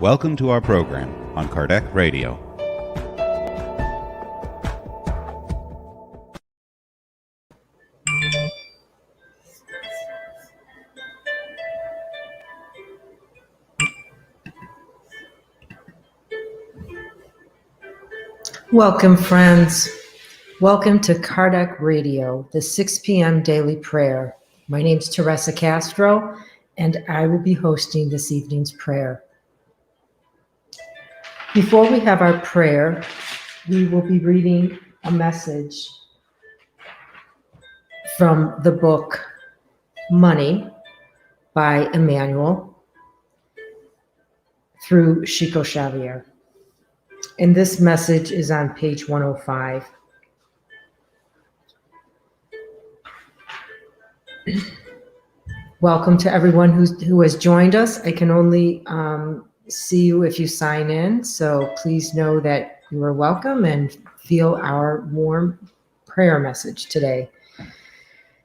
Welcome to our program on Kardec Radio. Welcome, friends. Welcome to Kardec Radio, the 6 p.m. daily prayer. My name is Teresa Castro, and I will be hosting this evening's prayer. Before we have our prayer, we will be reading a message from the book Money by Emmanuel through Chico Xavier. And this message is on page 105. Welcome to everyone who has joined us. I can only see you if you sign in, so please know that you are welcome and feel our warm prayer message today.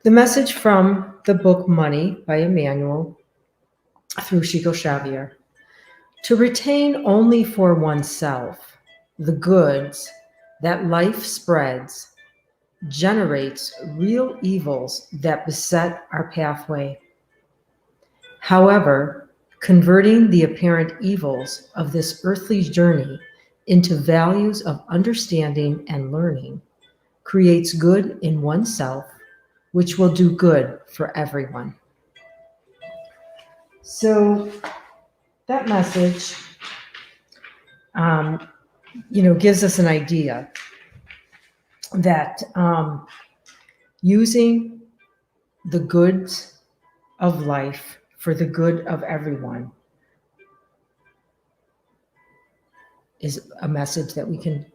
The message from the book Money by Emmanuel through Chico Xavier. To retain only for oneself the goods that life spreads generates real evils that beset our pathway. However, converting the apparent evils of this earthly journey into values of understanding and learning creates good in oneself, which will do good for everyone. So that message, gives us an idea that using the goods of life for the good of everyone is a message that we can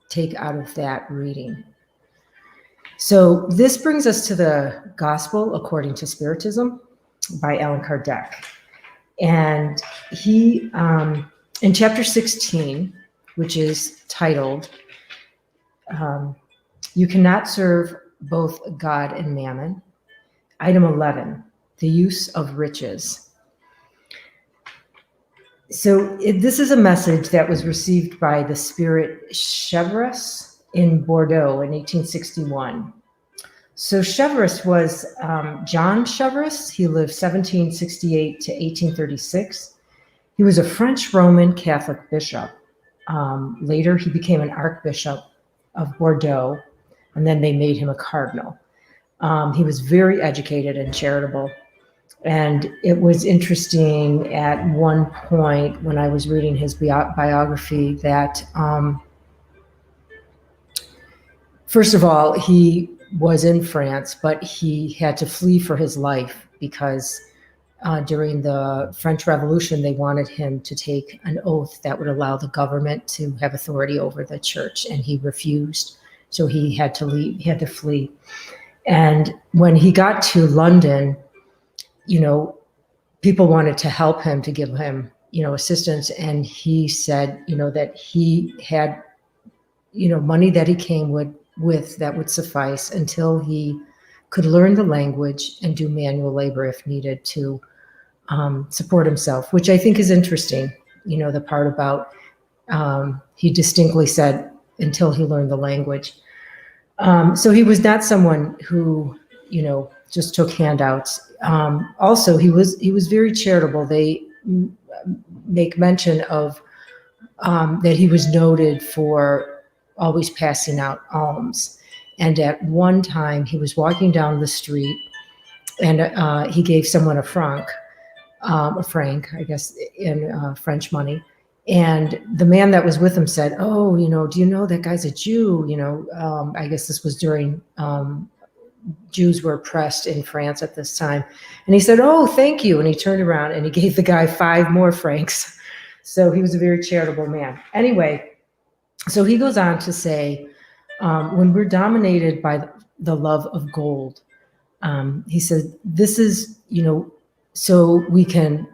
take out of that reading. So this brings us to the Gospel according to Spiritism by Allan Kardec. And he, in chapter 16, which is titled, You Cannot Serve Both God and Mammon, item 11, the use of riches. So this is a message that was received by the spirit Chevreuse in Bordeaux in 1861. So Chevreuse was John Chevreuse. He lived 1768 to 1836. He was a French Roman Catholic bishop. Later, he became an archbishop of Bordeaux, and then they made him a cardinal. He was very educated and charitable. And it was interesting at one point when I was reading his biography that, first of all, he was in France, but he had to flee for his life because during the French Revolution, they wanted him to take an oath that would allow the government to have authority over the church, and he refused. So he had to leave, he had to flee. And when he got to London, people wanted to help him, to give him, assistance. And he said, that he had, money that he came with that would suffice until he could learn the language and do manual labor if needed to support himself, which I think is interesting. The part about, he distinctly said until he learned the language. So he was not someone who, just took handouts. Also, he was very charitable. They make mention of that he was noted for always passing out alms. And at one time, he was walking down the street, and he gave someone a franc, I guess, in French money. And the man that was with him said, "Oh, do you know that guy's a Jew?" I guess this was during Jews were oppressed in France at this time. And he said, "Oh, thank you." And he turned around and he gave the guy 5 more francs. So he was a very charitable man. Anyway, so he goes on to say, when we're dominated by the love of gold, he said, this is, so we can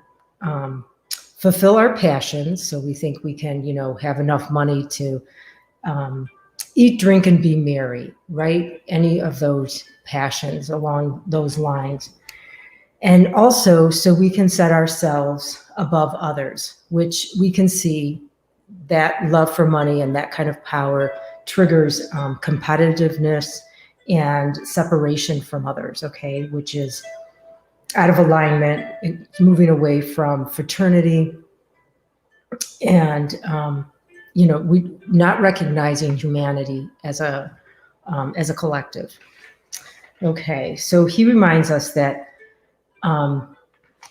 fulfill our passions. So we think we can, have enough money to eat, drink, and be merry, right? Any of those passions along those lines. And also, so we can set ourselves above others, which we can see that love for money and that kind of power triggers competitiveness and separation from others, okay, which is out of alignment, moving away from fraternity, and we not recognizing humanity as a collective. Okay, so he reminds us that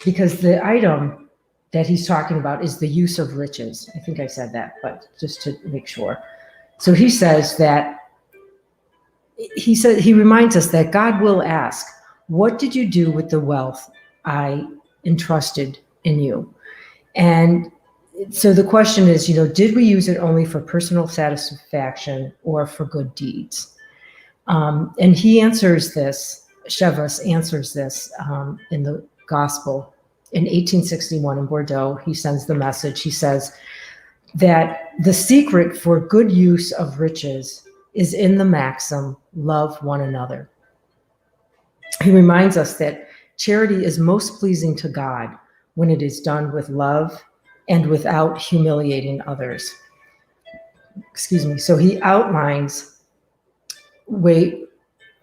because the item that he's talking about is the use of riches. I think I said that, but just to make sure. So he says that he reminds us that God will ask, "What did you do with the wealth I entrusted in you?" And so the question is, did we use it only for personal satisfaction or for good deeds? And he answers this, Chevreuse answers this in the gospel in 1861 in Bordeaux. He sends the message. He says that the secret for good use of riches is in the maxim, love one another. He reminds us that charity is most pleasing to God when it is done with love and without humiliating others. Excuse me. So he outlines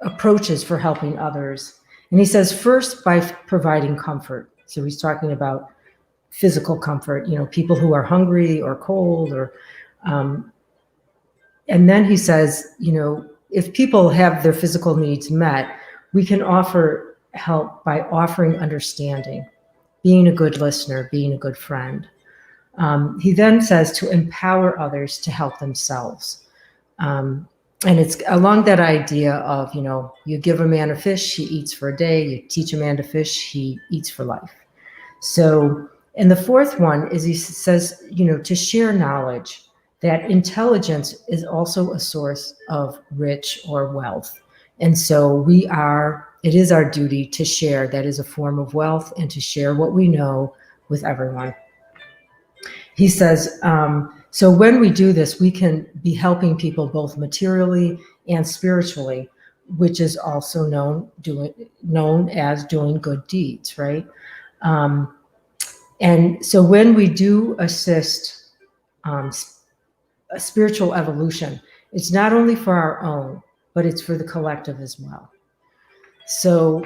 approaches for helping others. And he says, first, by providing comfort. So he's talking about physical comfort, people who are hungry or cold, and then he says, if people have their physical needs met, we can offer help by offering understanding, being a good listener, being a good friend. He then says to empower others to help themselves. And it's along that idea of, you give a man a fish, he eats for a day. You teach a man to fish, he eats for life. So, and the fourth one is he says, to share knowledge, that intelligence is also a source of rich or wealth. And so it is our duty to share. That is a form of wealth, and to share what we know with everyone. He says, so when we do this, we can be helping people both materially and spiritually, which is also known as doing good deeds, right? And so when we do assist a spiritual evolution, it's not only for our own, but it's for the collective as well. So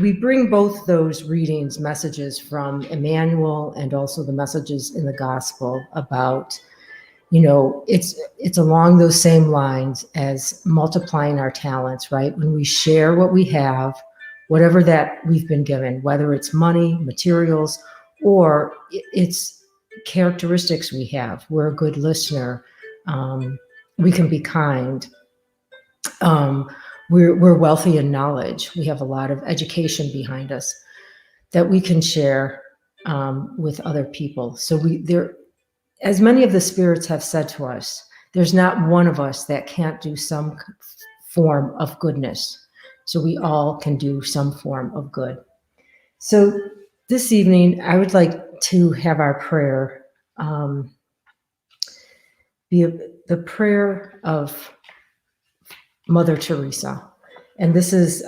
we bring both those readings, messages from Emmanuel and also the messages in the gospel about, it's along those same lines as multiplying our talents, right? When we share what we have, whatever that we've been given, whether it's money, materials, or it's characteristics we have. We're a good listener. We can be kind. We're wealthy in knowledge. We have a lot of education behind us that we can share with other people. So as many of the spirits have said to us, there's not one of us that can't do some form of goodness. So we all can do some form of good. So this evening, I would like to have our prayer be the prayer of Mother Teresa. And this is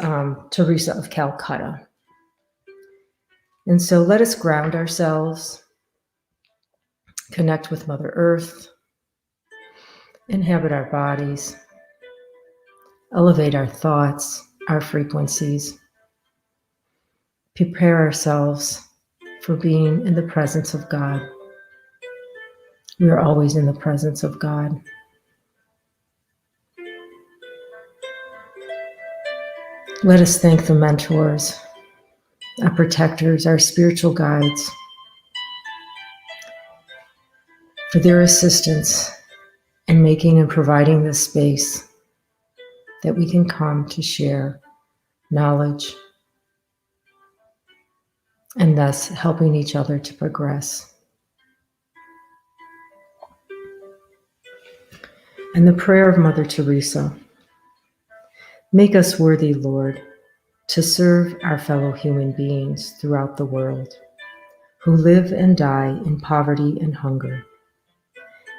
Teresa of Calcutta. And so let us ground ourselves, connect with Mother Earth, inhabit our bodies, elevate our thoughts, our frequencies, prepare ourselves for being in the presence of God. We are always in the presence of God. Let us thank the mentors, our protectors, our spiritual guides, for their assistance in making and providing this space that we can come to share knowledge and thus helping each other to progress. And the prayer of Mother Teresa: make us worthy, Lord, to serve our fellow human beings throughout the world who live and die in poverty and hunger.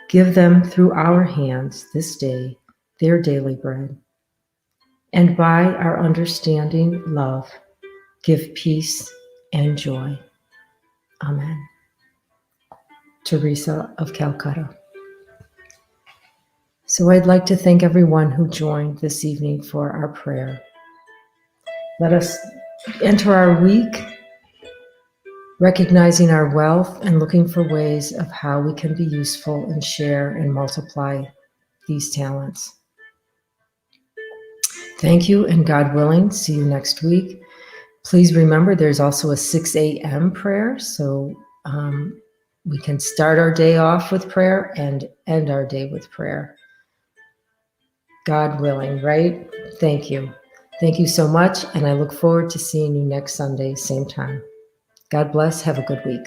Give them through our hands this day their daily bread, and by our understanding love, give peace and joy. Amen. Teresa of Calcutta. So I'd like to thank everyone who joined this evening for our prayer. Let us enter our week recognizing our wealth and looking for ways of how we can be useful and share and multiply these talents. Thank you, and God willing, see you next week. Please remember there's also a 6 a.m. prayer, so we can start our day off with prayer and end our day with prayer. God willing, right? Thank you. Thank you so much, and I look forward to seeing you next Sunday, same time. God bless. Have a good week.